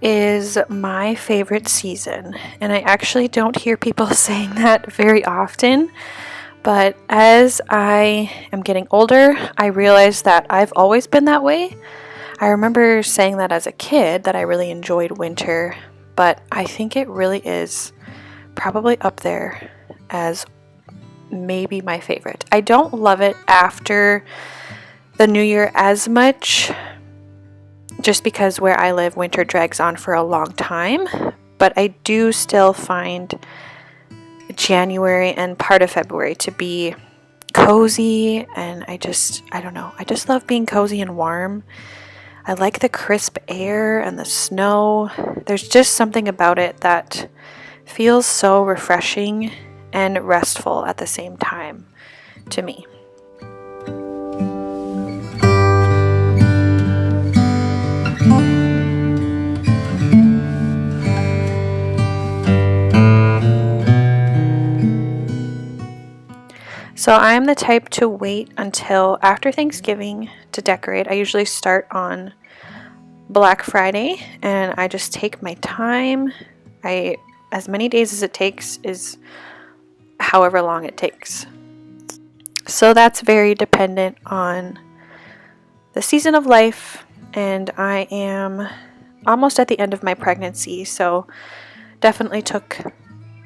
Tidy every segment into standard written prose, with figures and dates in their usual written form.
is my favorite season, and I actually don't hear people saying that very often, but as I am getting older, I realize that I've always been that way. I remember saying that as a kid that I really enjoyed winter, but I think it really is probably up there as maybe my favorite. I don't love it after the new year as much, just because where I live, winter drags on for a long time, but I do still find January and part of February to be cozy, and I don't know, I just love being cozy and warm. I like the crisp air and the snow. There's just something about it that feels so refreshing and restful at the same time to me. So I'm the type to wait until after Thanksgiving to decorate. I usually start on Black Friday and I just take my time. As many days as it takes is however long it takes. So that's very dependent on the season of life, and I am almost at the end of my pregnancy, so definitely took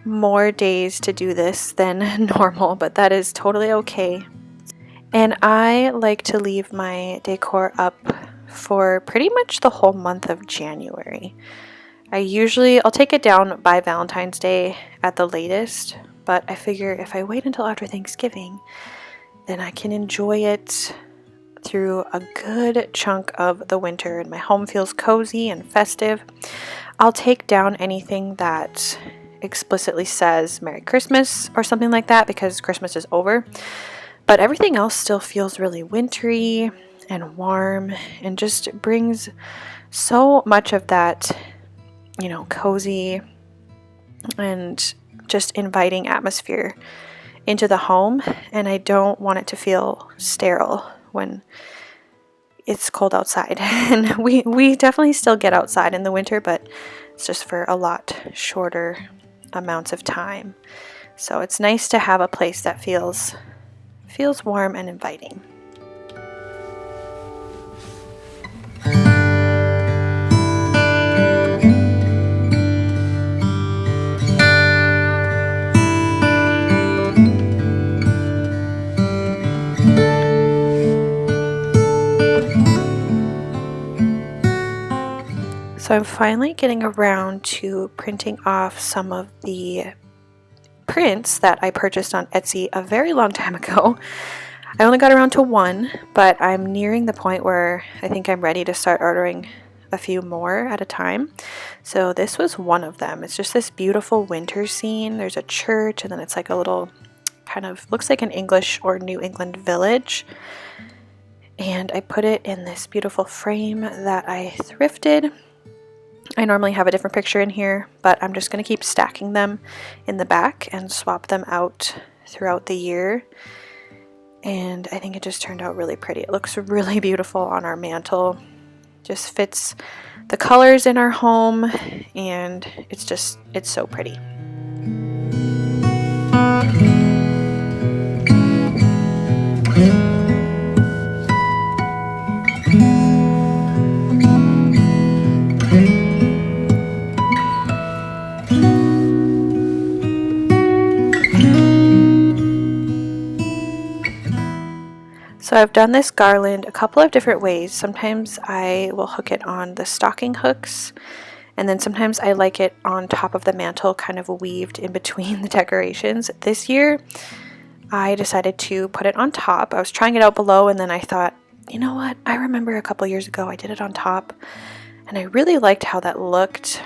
more days to do this than normal, but that is totally okay. And I like to leave my decor up for pretty much the whole month of January. I'll take it down by Valentine's Day at the latest, but I figure if I wait until after Thanksgiving, then I can enjoy it through a good chunk of the winter and my home feels cozy and festive. I'll take down anything that explicitly says Merry Christmas or something like that because Christmas is over, but everything else still feels really wintry and warm and just brings so much of that, cozy and just inviting atmosphere into the home, and I don't want it to feel sterile when it's cold outside. And we definitely still get outside in the winter, but it's just for a lot shorter amounts of time. So it's nice to have a place that feels warm and inviting. So I'm finally getting around to printing off some of the prints that I purchased on Etsy a very long time ago. I only got around to one, but I'm nearing the point where I think I'm ready to start ordering a few more at a time. So this was one of them. It's just this beautiful winter scene. There's a church, and then it's like a little kind of looks like an English or New England village. And I put it in this beautiful frame that I thrifted. I normally have a different picture in here, but I'm just going to keep stacking them in the back and swap them out throughout the year. And I think it just turned out really pretty. It looks really beautiful on our mantle. Just fits the colors in our home, and it's so pretty. So I've done this garland a couple of different ways. Sometimes I will hook it on the stocking hooks, and then sometimes I like it on top of the mantle, kind of weaved in between the decorations. This year, I decided to put it on top. I was trying it out below, and then I thought, you know what? I remember a couple years ago I did it on top, and I really liked how that looked.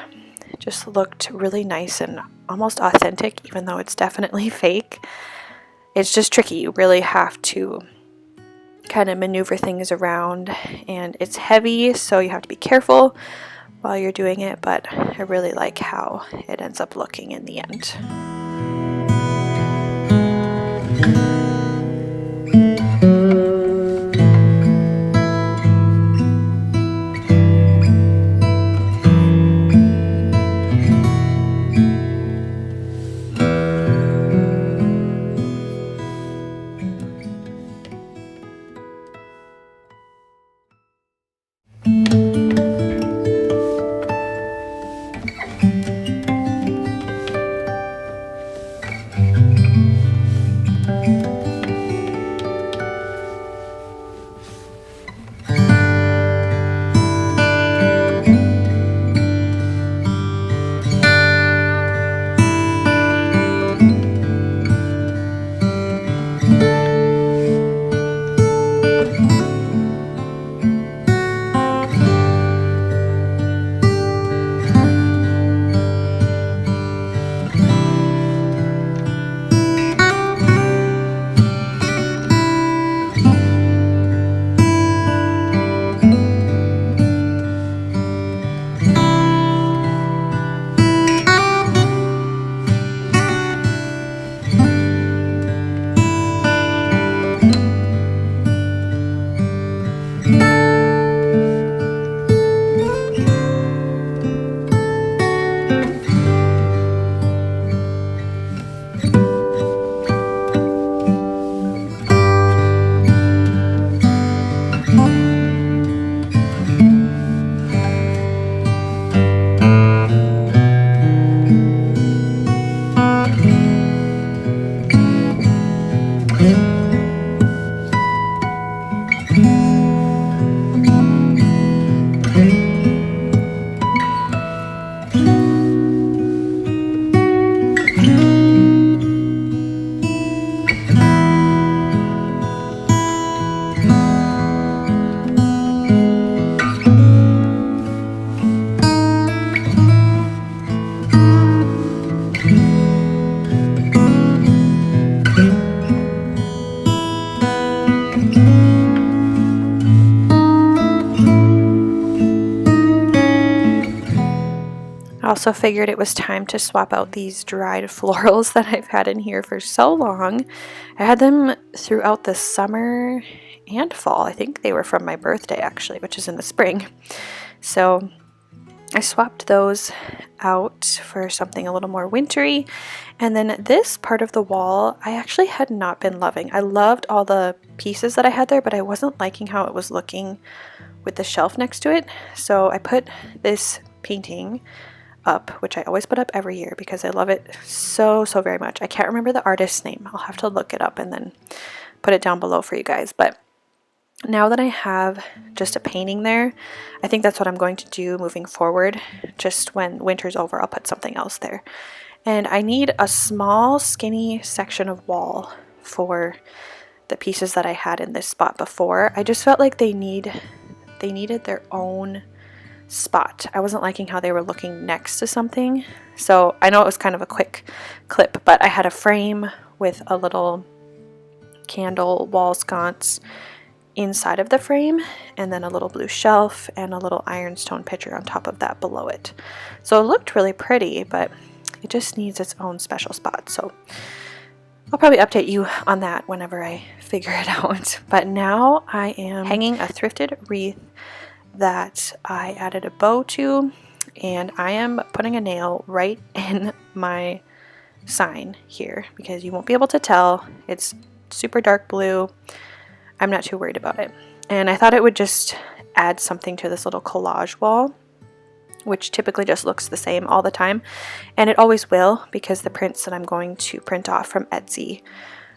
It just looked really nice and almost authentic, even though it's definitely fake. It's just tricky. You really have to kind of maneuver things around, and it's heavy, so you have to be careful while you're doing it, but I really like how it ends up looking in the end. I also figured it was time to swap out these dried florals that I've had in here for so long. I had them throughout the summer and fall. I think they were from my birthday actually, which is in the spring. So I swapped those out for something a little more wintry. And then this part of the wall, I actually had not been loving. I loved all the pieces that I had there, but I wasn't liking how it was looking with the shelf next to it. So I put this painting up, which I always put up every year because I love it so very much. I can't remember the artist's name. I'll have to look it up and then put it down below for you guys. But now that I have just a painting there, I think that's what I'm going to do moving forward. Just when winter's over, I'll put something else there. And I need a small skinny section of wall for the pieces that I had in this spot before. I just felt like they needed their own spot. I wasn't liking how they were looking next to something. So I know it was kind of a quick clip, but I had a frame with a little candle wall sconce inside of the frame, and then a little blue shelf and a little ironstone pitcher on top of that below it. So it looked really pretty, but it just needs its own special spot. So I'll probably update you on that whenever I figure it out. But now I am hanging a thrifted wreath that I added a bow to, and I am putting a nail right in my sign here because you won't be able to tell. It's super dark blue. I'm not too worried about it. And I thought it would just add something to this little collage wall, which typically just looks the same all the time. And it always will, because the prints that I'm going to print off from Etsy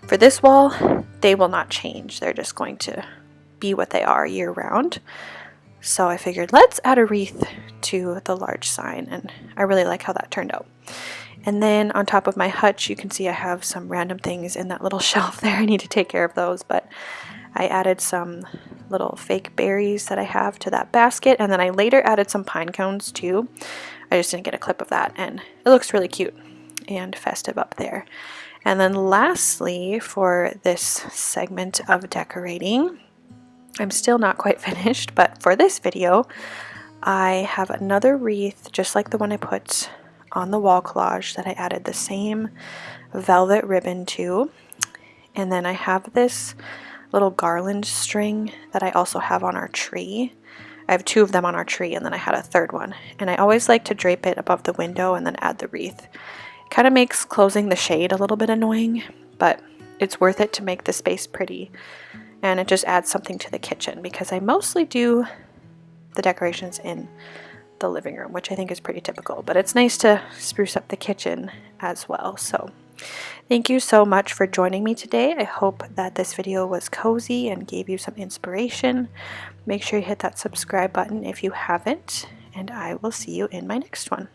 for this wall, they will not change. They're just going to be what they are year round. So I figured let's add a wreath to the large sign, and I really like how that turned out. And then on top of my hutch, you can see I have some random things in that little shelf there. I need to take care of those, but I added some little fake berries that I have to that basket, and then I later added some pine cones too. I just didn't get a clip of that, and it looks really cute and festive up there. And then lastly, for this segment of decorating, I'm still not quite finished, but for this video, I have another wreath just like the one I put on the wall collage that I added the same velvet ribbon to. And then I have this little garland string that I also have on our tree. I have two of them on our tree, and then I had a third one. And I always like to drape it above the window and then add the wreath. It kind of makes closing the shade a little bit annoying, but it's worth it to make the space pretty. And it just adds something to the kitchen because I mostly do the decorations in the living room, which I think is pretty typical, but it's nice to spruce up the kitchen as well. So thank you so much for joining me today. I hope that this video was cozy and gave you some inspiration. Make sure you hit that subscribe button if you haven't, and I will see you in my next one.